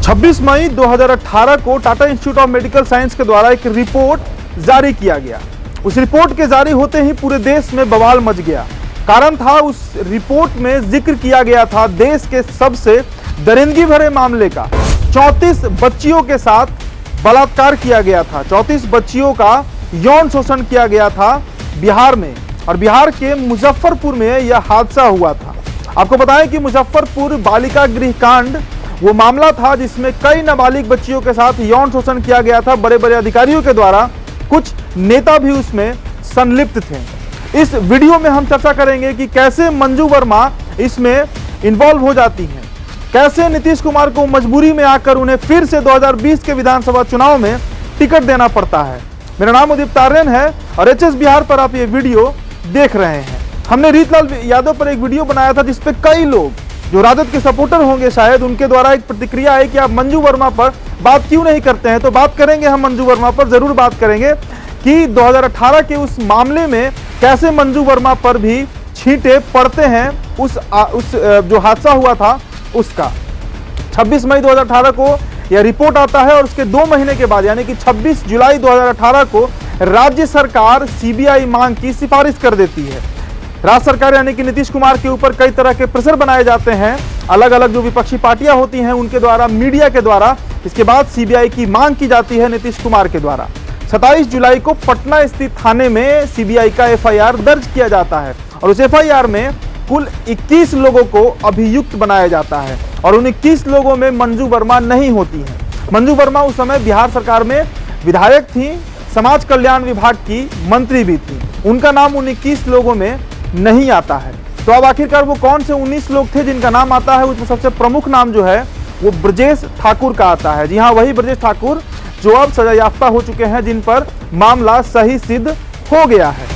26 मई 2018 को Tata institute of medical science के द्वारा एक रिपोर्ट जारी किया गया। उस रिपोर्ट के जारी होते ही पूरे देश में बवाल मच गया। कारण था, उस रिपोर्ट में जिक्र किया गया था देश के सबसे दरिंदगी भरे मामले का। 34 बच्चियों के साथ बलात्कार किया गया था। 34 बच्चियों का यौन शोषण किया गया था बिहार में, और बिहार के मुजफ्फरपुर में यह हादसा हुआ था। आपको बताएं कि मुजफ्फरपुर बालिका गृह कांड वो मामला था जिसमें कई नाबालिग बच्चियों के साथ यौन शोषण किया गया था बड़े बड़े अधिकारियों के द्वारा। कुछ नेता भी उसमें संलिप्त थे। इस वीडियो में हम चर्चा करेंगे कि कैसे मंजू वर्मा इसमें इन्वॉल्व हो जाती हैं, कैसे नीतीश कुमार को मजबूरी में आकर उन्हें फिर से 2020 के विधानसभा चुनाव में टिकट देना पड़ता है। मेरा नाम उदित तारेन है और एचएस बिहार पर आप ये वीडियो देख रहे हैं। हमने रीतलाल यादव पर एक वीडियो बनाया था जिसपे कई लोग जो राजद के सपोर्टर होंगे शायद, उनके द्वारा एक प्रतिक्रिया है कि आप मंजू वर्मा पर बात क्यों नहीं करते हैं। तो बात करेंगे हम मंजू वर्मा पर, जरूर बात करेंगे कि 2018 के उस मामले में कैसे मंजू वर्मा पर भी छींटे पड़ते हैं उस जो हादसा हुआ था उसका। 26 मई 2018 को यह रिपोर्ट आता है और उसके 2 महीने के बाद यानी कि 26 जुलाई 2018 को राज्य सरकार सीबीआई मांग की सिफारिश कर देती है। राज्य सरकार यानी कि नीतीश कुमार के ऊपर कई तरह के प्रेशर बनाए जाते हैं, अलग अलग जो विपक्षी पार्टियां होती हैं उनके द्वारा, मीडिया के द्वारा। इसके बाद सीबीआई की मांग की जाती है नीतीश कुमार के द्वारा। 27 जुलाई को पटना स्थित थाने में सीबीआई का एफआईआर दर्ज किया जाता है और उस एफआईआर में कुल 21 लोगों को अभियुक्त बनाया जाता है और उन 21 लोगों में मंजू वर्मा नहीं होती है। मंजू वर्मा उस समय बिहार सरकार में विधायक थी, समाज कल्याण विभाग की मंत्री भी थी। उनका नाम उन 21 लोगों में नहीं आता है। तो अब आखिरकार वो कौन से 19 लोग थे जिनका नाम आता है? उसमें सबसे प्रमुख नाम जो है वो ब्रजेश ठाकुर का आता है। जी हाँ, वही ब्रजेश ठाकुर जो अब सजायाफ्ता हो चुके हैं, जिन पर मामला सही सिद्ध हो गया है।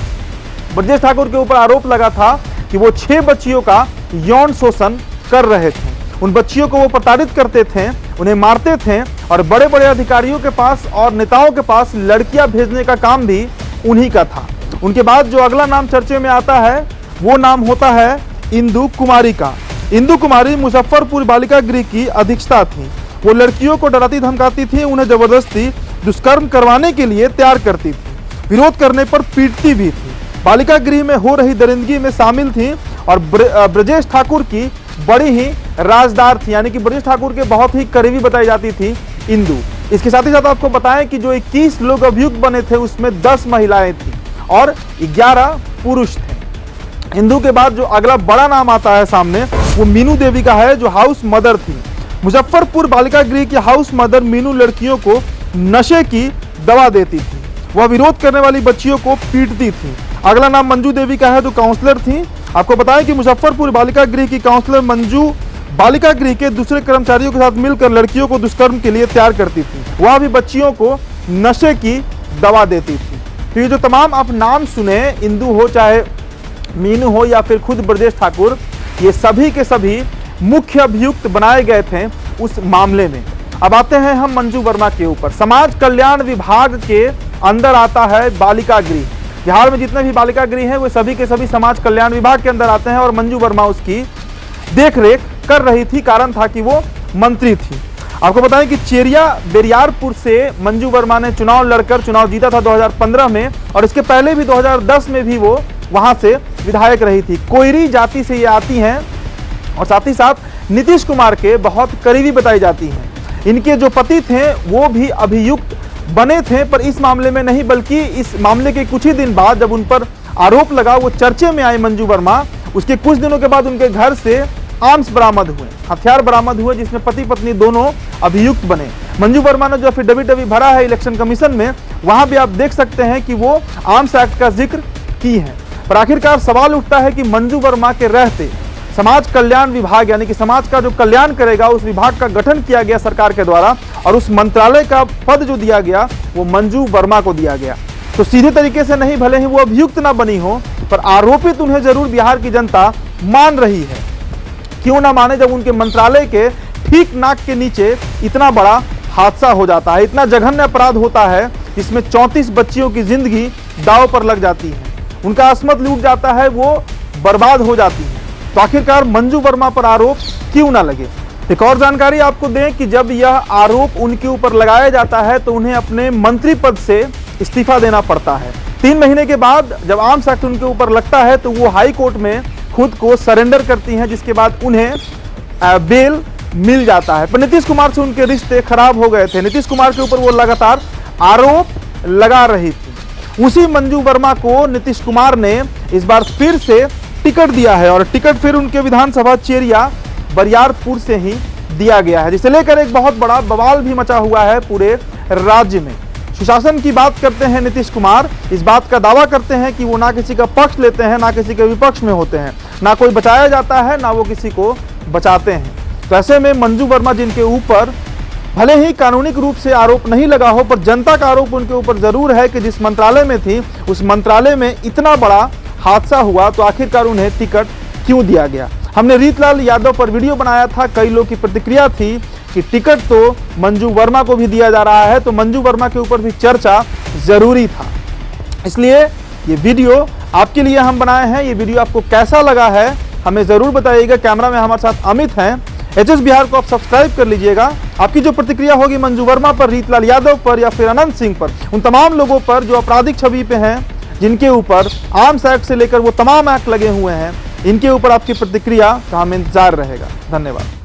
ब्रजेश ठाकुर के ऊपर आरोप लगा था कि वो 6 बच्चियों का यौन शोषण कर रहे थे। उन बच्चियों को वो प्रताड़ित करते थे, उन्हें मारते थे और बड़े बड़े अधिकारियों के पास और नेताओं के पास लड़कियां भेजने का काम भी उन्हीं का था। उनके बाद जो अगला नाम चर्चे में आता है वो नाम होता है इंदु कुमारी का। इंदु कुमारी मुजफ्फरपुर बालिका गृह की अधीक्षता थी। वो लड़कियों को डराती धमकाती थी, उन्हें जबरदस्ती दुष्कर्म करवाने के लिए तैयार करती थी, विरोध करने पर पीटती भी थी। बालिका गृह में हो रही दरिंदगी में शामिल थी और ब्रजेश ठाकुर की बड़ी ही राजदार थी, यानी कि ब्रजेश ठाकुर के बहुत ही करीबी बताई जाती थी इंदु। इसके साथ ही साथ आपको बताएं कि जो 21 लोग अभियुक्त बने थे उसमें 10 महिलाएं थी और 11 पुरुष थे। इंदु के बाद जो अगला बड़ा नाम आता है सामने वो मीनू देवी का है, जो हाउस मदर थी। मुजफ्फरपुर बालिका गृह की हाउस मदर मीनू लड़कियों को नशे की दवा देती थी। वह विरोध करने वाली बच्चियों को पीटती थी। अगला नाम मंजू देवी का है, जो काउंसलर थी। आपको बताएं कि मुजफ्फरपुर बालिका गृह की काउंसलर मंजू बालिका गृह के दूसरे कर्मचारियों के साथ मिलकर लड़कियों को दुष्कर्म के लिए तैयार करती थी। वह भी बच्चियों को नशे की दवा देती थी। तो ये जो तमाम आप नाम सुने, इंदु हो चाहे मीनू हो या फिर खुद ब्रजेश ठाकुर, ये सभी के सभी मुख्य अभियुक्त बनाए गए थे उस मामले में। अब आते हैं हम मंजू वर्मा के ऊपर। समाज कल्याण विभाग के अंदर आता है बालिका गृह। बिहार में जितने भी बालिका गृह हैं वो सभी के सभी समाज कल्याण विभाग के अंदर आते हैं और मंजू वर्मा उसकी देखरेख कर रही थी। कारण था कि वो मंत्री थी। आपको बताएं कि चेरिया बेरियारपुर से मंजू वर्मा ने चुनाव लड़कर चुनाव जीता था 2015 में, और इसके पहले भी 2010 में भी वो वहां से विधायक रही थी। कोयरी जाति से ये आती हैं और साथ ही साथ नीतीश कुमार के बहुत करीबी बताई जाती हैं। इनके जो पति थे वो भी अभियुक्त बने थे, पर इस मामले में नहीं, बल्कि इस मामले के कुछ ही दिन बाद जब उन पर आरोप लगा, वो चर्चे में आई मंजू वर्मा, उसके कुछ दिनों के बाद उनके घर से आर्म्स बरामद हुए, हथियार बरामद हुए, जिसमें पति पत्नी दोनों अभियुक्त बने। मंजू वर्मा ने जो एफिडेविट अभी भरा है इलेक्शन कमीशन में, वहां भी आप देख सकते हैं कि वो आर्म्स एक्ट का जिक्र की है। पर आखिरकार सवाल उठता है कि मंजू वर्मा के रहते समाज कल्याण विभाग यानी कि समाज का जो कल्याण करेगा उस विभाग का गठन किया गया सरकार के द्वारा, और उस मंत्रालय का पद जो दिया गया वो मंजू वर्मा को दिया गया। तो सीधे तरीके से नहीं, भले ही वो अभियुक्त ना बनी हो, पर आरोपित उन्हें जरूर बिहार की जनता मान रही है। क्यों ना माने जब उनके मंत्रालय के ठीक नाक के नीचे इतना बड़ा हादसा हो जाता है, इतना जघन्य अपराध होता है जिसमें 34 बच्चियों की जिंदगी दांव पर लग जाती है, उनका अस्मत लूट जाता है, वो बर्बाद हो जाती है। तो आखिरकार मंजू वर्मा पर आरोप क्यों ना लगे? एक और जानकारी आपको दें कि जब यह आरोप उनके ऊपर लगाया जाता है तो उन्हें अपने मंत्री पद से इस्तीफा देना पड़ता है। 3 महीने के बाद जब आर्म्स एक्ट उनके ऊपर लगता है तो वो हाई कोर्ट में खुद को सरेंडर करती हैं, जिसके बाद उन्हें बेल मिल जाता है। पर नीतीश कुमार से उनके रिश्ते खराब हो गए थे। नीतीश कुमार के ऊपर वो लगातार आरोप लगा रही थी। उसी मंजू वर्मा को नीतीश कुमार ने इस बार फिर से टिकट दिया है और टिकट फिर उनके विधानसभा चेरिया बरियारपुर से ही दिया गया है, जिसे लेकर एक बहुत बड़ा बवाल भी मचा हुआ है पूरे राज्य में। सुशासन की बात करते हैं नीतीश कुमार, इस बात का दावा करते हैं कि वो ना किसी का पक्ष लेते हैं, ना किसी के विपक्ष में होते हैं, ना कोई बचाया जाता है, ना वो किसी को बचाते हैं। तो ऐसे में मंजू वर्मा, जिनके ऊपर भले ही कानूनिक रूप से आरोप नहीं लगा हो, पर जनता का आरोप उनके ऊपर जरूर है कि जिस मंत्रालय में थी उस मंत्रालय में इतना बड़ा हादसा हुआ, तो आखिरकार उन्हें टिकट क्यों दिया गया। हमने रीतलाल यादव पर वीडियो बनाया था, कई लोग की प्रतिक्रिया थी कि टिकट तो मंजू वर्मा को भी दिया जा रहा है, तो मंजू वर्मा के ऊपर भी चर्चा जरूरी था। इसलिए ये वीडियो आपके लिए हम बनाए हैं। ये वीडियो आपको कैसा लगा है हमें जरूर बताइएगा। कैमरा में हमारे साथ अमित हैं। एचएस बिहार को आप सब्सक्राइब कर लीजिएगा। आपकी जो प्रतिक्रिया होगी मंजू वर्मा पर, रीतलाल यादव पर या फिर अनंत सिंह पर, उन तमाम लोगों पर जो आपराधिक छवि पे हैं, जिनके ऊपर आर्म्स एक्ट से लेकर वो तमाम एक्ट लगे हुए हैं, इनके ऊपर आपकी प्रतिक्रिया का हमें इंतजार रहेगा। धन्यवाद।